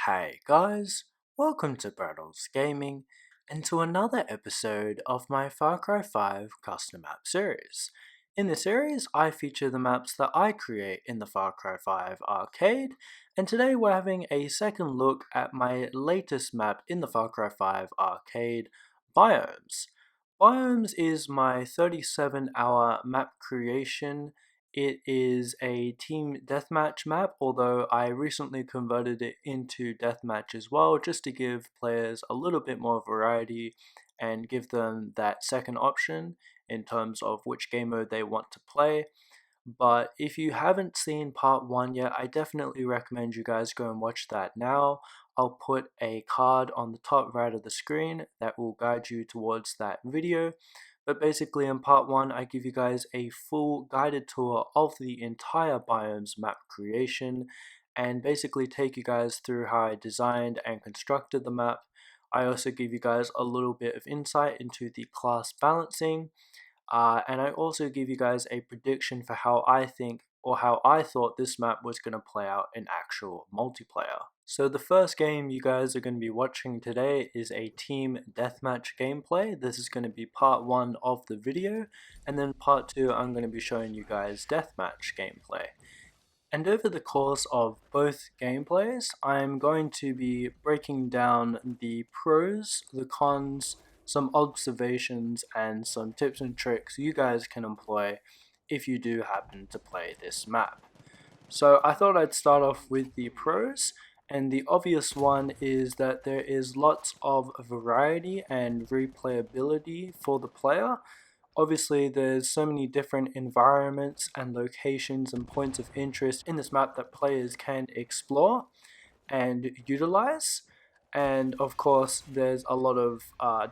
Hey guys, welcome to Braddels Gaming and to another episode of my Far Cry 5 custom map series. In this series, I feature the maps that I create in the Far Cry 5 arcade, and today we're having a second look at my latest map in the Far Cry 5 arcade, Biomes. Biomes is my 37-hour map creation. It is a team deathmatch map, although I recently converted it into deathmatch as well, just to give players a little bit more variety and give them that second option in terms of which game mode they want to play. But if you haven't seen part 1 yet, I definitely recommend you guys go and watch that now. I'll put a card on the top right of the screen that will guide you towards that video. But basically in part 1 I give you guys a full guided tour of the entire Biomes map creation and basically take you guys through how I designed and constructed the map. I also give you guys a little bit of insight into the class balancing, and I also give you guys a prediction for how I think or how I thought this map was going to play out in actual multiplayer. So the first game you guys are going to be watching today is a team deathmatch gameplay. This is going to be part 1 of the video, and then part 2 I'm going to be showing you guys deathmatch gameplay. And over the course of both gameplays, I'm going to be breaking down the pros, the cons, some observations, and some tips and tricks you guys can employ if you do happen to play this map. So I thought I'd start off with the pros, and the obvious one is that there is lots of variety and replayability for the player. Obviously, there's so many different environments and locations and points of interest in this map that players can explore and utilize. And of course, there's a lot of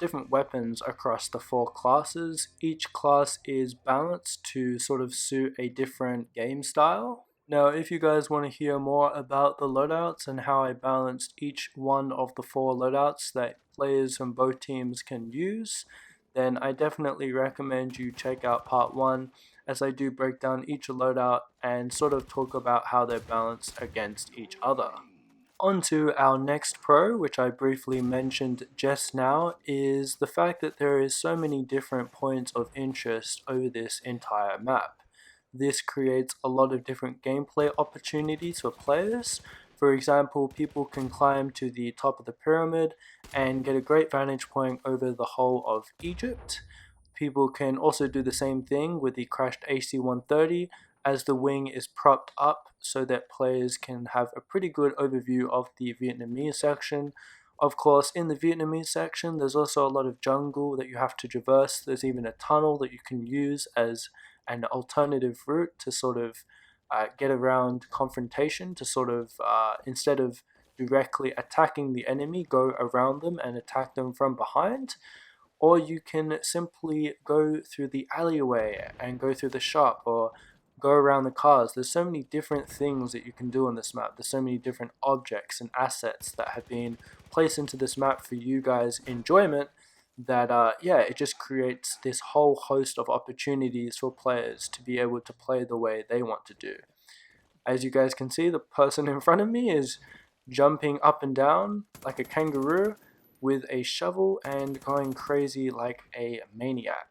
different weapons across the 4 classes. Each class is balanced to sort of suit a different game style. Now, if you guys want to hear more about the loadouts and how I balanced each one of the 4 loadouts that players from both teams can use, then I definitely recommend you check out part 1, as I do break down each loadout and sort of talk about how they're balanced against each other. On to our next pro, which I briefly mentioned just now, is the fact that there is so many different points of interest over this entire map. This creates a lot of different gameplay opportunities for players. For example, people can climb to the top of the pyramid and get a great vantage point over the whole of Egypt. People can also do the same thing with the crashed AC-130, as the wing is propped up so that players can have a pretty good overview of the Vietnamese section. Of course, in the Vietnamese section, there's also a lot of jungle that you have to traverse. There's even a tunnel that you can use as an alternative route to sort of get around confrontation, to sort of, instead of directly attacking the enemy, go around them and attack them from behind. Or you can simply go through the alleyway and go through the shop, or go around the cars. There's so many different things that you can do on this map. There's so many different objects and assets that have been placed into this map for you guys' enjoyment that it just creates this whole host of opportunities for players to be able to play the way they want to do. As you guys can see, the person in front of me is jumping up and down like a kangaroo with a shovel and going crazy like a maniac.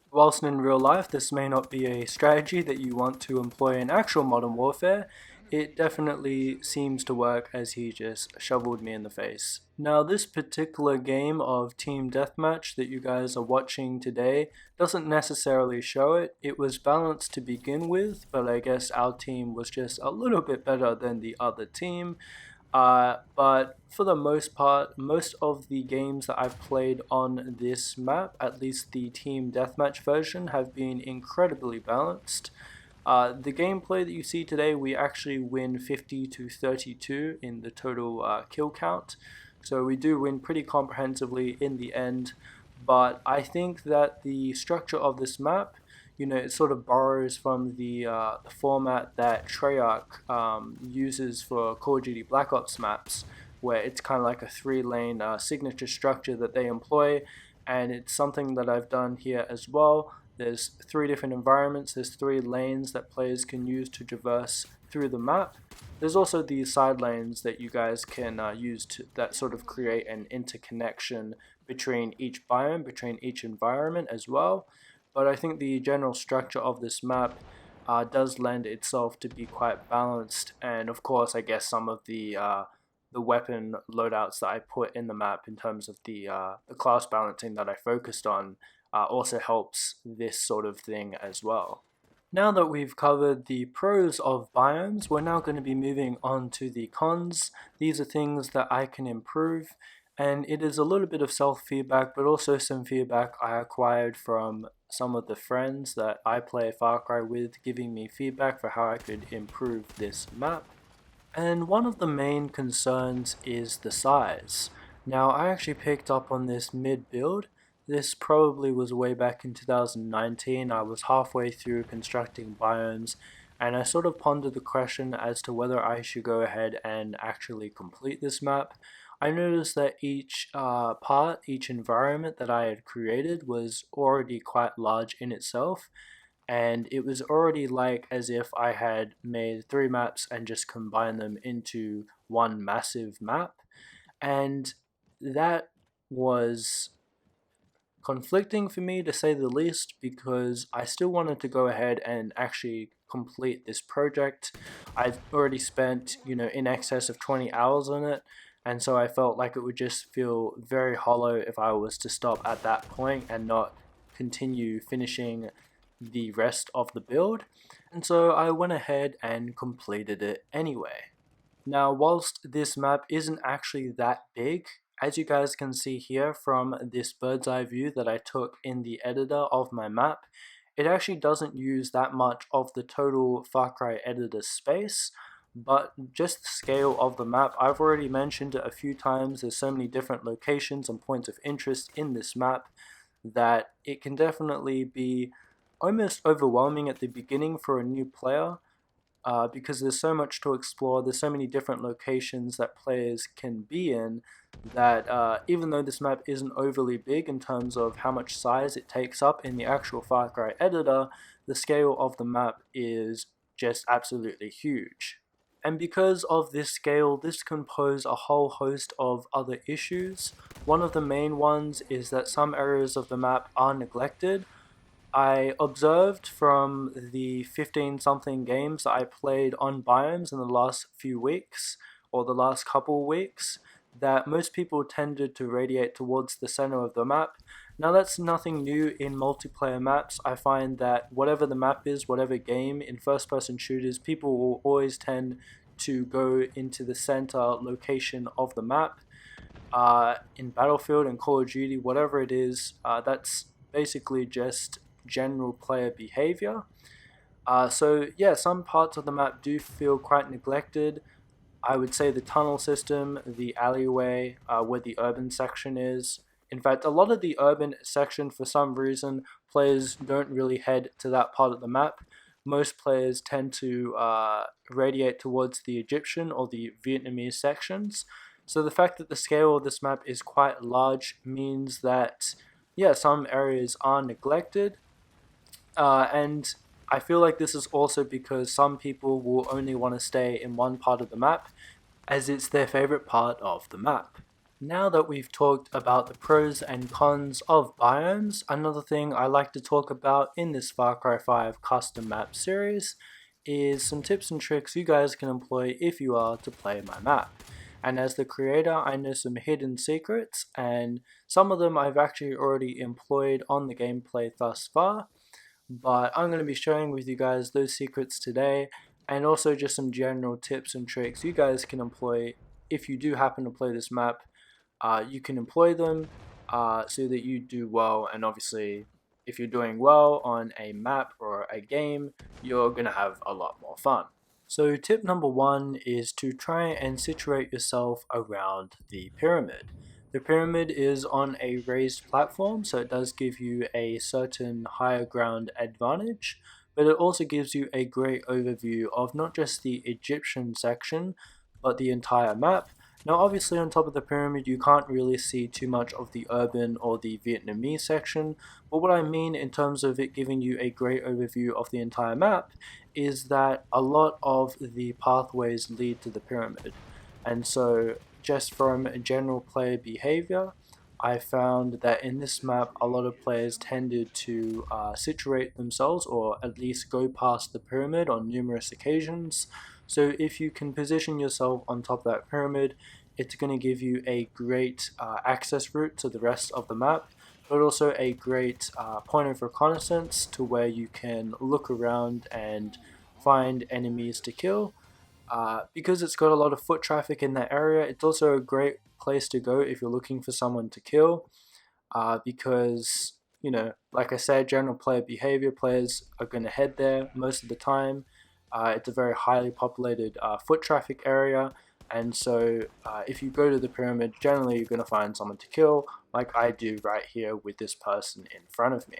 Whilst in real life this may not be a strategy that you want to employ in actual Modern Warfare, it definitely seems to work, as he just shoveled me in the face. Now, this particular game of Team Deathmatch that you guys are watching today doesn't necessarily show it. It was balanced to begin with, but I guess our team was just a little bit better than the other team. But for the most part, most of the games that I've played on this map, at least the Team Deathmatch version, have been incredibly balanced. The gameplay that you see today, we actually win 50 to 32 in the total kill count. So we do win pretty comprehensively in the end. But I think that the structure of this map, it sort of borrows from the format that Treyarch uses for Call of Duty Black Ops maps, where it's kind of like a 3-lane signature structure that they employ, and it's something that I've done here as well. There's 3 different environments, there's 3 lanes that players can use to traverse through the map. There's also these side lanes that you guys can use that sort of create an interconnection between each biome, between each environment as well. But I think the general structure of this map does lend itself to be quite balanced, and of course, I guess some of the weapon loadouts that I put in the map in terms of the class balancing that I focused on also helps this sort of thing as well. Now that we've covered the pros of biomes, we're now going to be moving on to the cons. These are things that I can improve, and it is a little bit of self-feedback, but also some feedback I acquired from some of the friends that I play Far Cry with, giving me feedback for how I could improve this map. And one of the main concerns is the size. Now, I actually picked up on this mid-build. This probably was way back in 2019. I was halfway through constructing biomes, and I sort of pondered the question as to whether I should go ahead and actually complete this map. I noticed that each each environment that I had created was already quite large in itself, and it was already like as if I had made 3 maps and just combined them into one massive map, and that was conflicting for me to say the least, because I still wanted to go ahead and actually complete this project. I've already spent, in excess of 20 hours on it, and so I felt like it would just feel very hollow if I was to stop at that point and not continue finishing the rest of the build. And so I went ahead and completed it anyway. Now, whilst this map isn't actually that big, as you guys can see here from this bird's eye view that I took in the editor of my map, it actually doesn't use that much of the total Far Cry editor space, but just the scale of the map. I've already mentioned it a few times, there's so many different locations and points of interest in this map that it can definitely be almost overwhelming at the beginning for a new player, because there's so much to explore, there's so many different locations that players can be in, that even though this map isn't overly big in terms of how much size it takes up in the actual Far Cry editor, the scale of the map is just absolutely huge. And because of this scale, this can pose a whole host of other issues. One of the main ones is that some areas of the map are neglected. I observed from the 15 something games that I played on biomes in the last few weeks, or the last couple weeks, that most people tended to radiate towards the center of the map. Now, that's nothing new in multiplayer maps. I find that whatever the map is, whatever game in first person shooters, people will always tend to go into the center location of the map. In Battlefield and Call of Duty, whatever it is, that's basically just general player behavior. So yeah, some parts of the map do feel quite neglected. I would say the tunnel system, the alleyway, where the urban section is. In fact, a lot of the urban section, for some reason, players don't really head to that part of the map. Most players tend to radiate towards the Egyptian or the Vietnamese sections. So the fact that the scale of this map is quite large means that, yeah, some areas are neglected. And I feel like this is also because some people will only want to stay in one part of the map, as it's their favorite part of the map. Now that we've talked about the pros and cons of biomes, another thing I like to talk about in this Far Cry 5 custom map series is some tips and tricks you guys can employ if you are to play my map. And as the creator, I know some hidden secrets, and some of them I've actually already employed on the gameplay thus far, but I'm going to be sharing with you guys those secrets today, and also just some general tips and tricks you guys can employ if you do happen to play this map. You can employ them so that you do well, and obviously if you're doing well on a map or a game, you're going to have a lot more fun. So tip number 1 is to try and situate yourself around the pyramid. The pyramid is on a raised platform, so it does give you a certain higher ground advantage, but it also gives you a great overview of not just the Egyptian section, but the entire map, Now obviously on top of the pyramid you can't really see too much of the urban or the Vietnamese section, but what I mean in terms of it giving you a great overview of the entire map is that a lot of the pathways lead to the pyramid. And so just from general player behavior, I found that in this map a lot of players tended to situate themselves or at least go past the pyramid on numerous occasions. So if you can position yourself on top of that pyramid, it's going to give you a great access route to the rest of the map, but also a great point of reconnaissance to where you can look around and find enemies to kill. Because it's got a lot of foot traffic in that area, it's also a great place to go if you're looking for someone to kill. Because, like I said, general player behavior, players are going to head there most of the time. It's a very highly populated foot traffic area, and so if you go to the pyramid, generally you're going to find someone to kill, like I do right here with this person in front of me.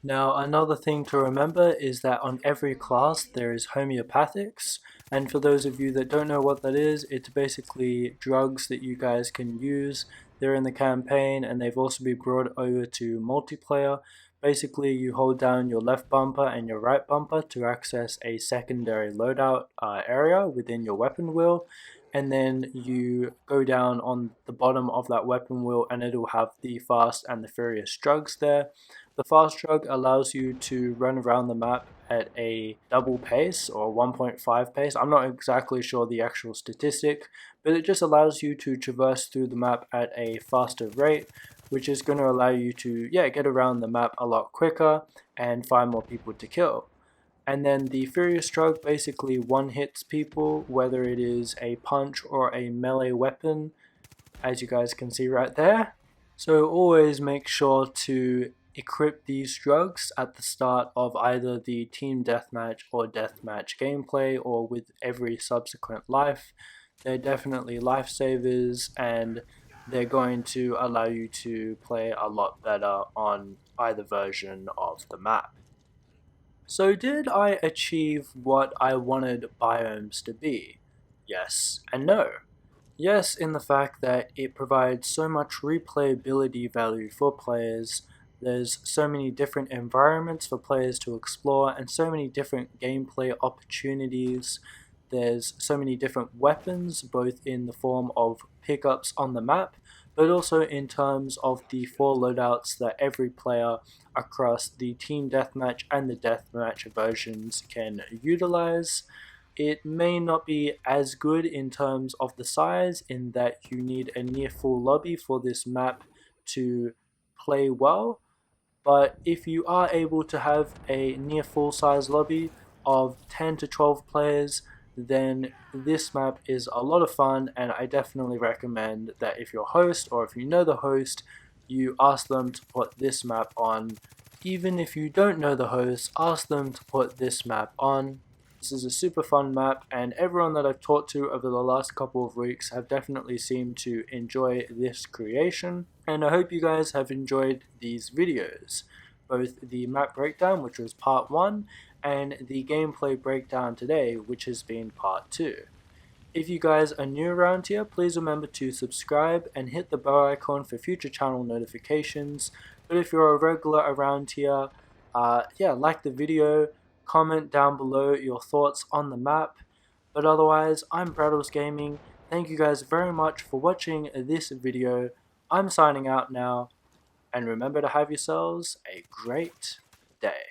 Now, another thing to remember is that on every class there is homeopathics, and for those of you that don't know what that is, it's basically drugs that you guys can use. They're in the campaign and they've also been brought over to multiplayer. Basically, you hold down your left bumper and your right bumper to access a secondary loadout area within your weapon wheel, and then you go down on the bottom of that weapon wheel and it'll have the fast and the furious drugs there. The fast drug allows you to run around the map at a double pace or 1.5 pace. I'm not exactly sure the actual statistic, but it just allows you to traverse through the map at a faster rate, which is going to allow you to get around the map a lot quicker and find more people to kill. And then the Furious Drug basically one hits people, whether it is a punch or a melee weapon, as you guys can see right there. So always make sure to equip these drugs at the start of either the team deathmatch or deathmatch gameplay or with every subsequent life. They're definitely lifesavers and they're going to allow you to play a lot better on either version of the map. So did I achieve what I wanted Biomes to be? Yes and no. Yes, in the fact that it provides so much replayability value for players, there's so many different environments for players to explore and so many different gameplay opportunities. There's so many different weapons, both in the form of pickups on the map, but also in terms of the 4 loadouts that every player across the Team Deathmatch and the Deathmatch versions can utilize. It may not be as good in terms of the size, in that you need a near full lobby for this map to play well, but if you are able to have a near full size lobby of 10 to 12 players, then this map is a lot of fun, and I definitely recommend that if you're a host or if you know the host, you ask them to put this map on. Even if you don't know the host, ask them to put this map on. This is a super fun map, and everyone that I've talked to over the last couple of weeks have definitely seemed to enjoy this creation, and I hope you guys have enjoyed these videos, both the map breakdown, which was part 1, and the gameplay breakdown today, which has been part 2. If you guys are new around here, please remember to subscribe and hit the bell icon for future channel notifications. But if you're a regular around here, like the video, comment down below your thoughts on the map. But otherwise, I'm Braddels Gaming. Thank you guys very much for watching this video. I'm signing out now, and remember to have yourselves a great day.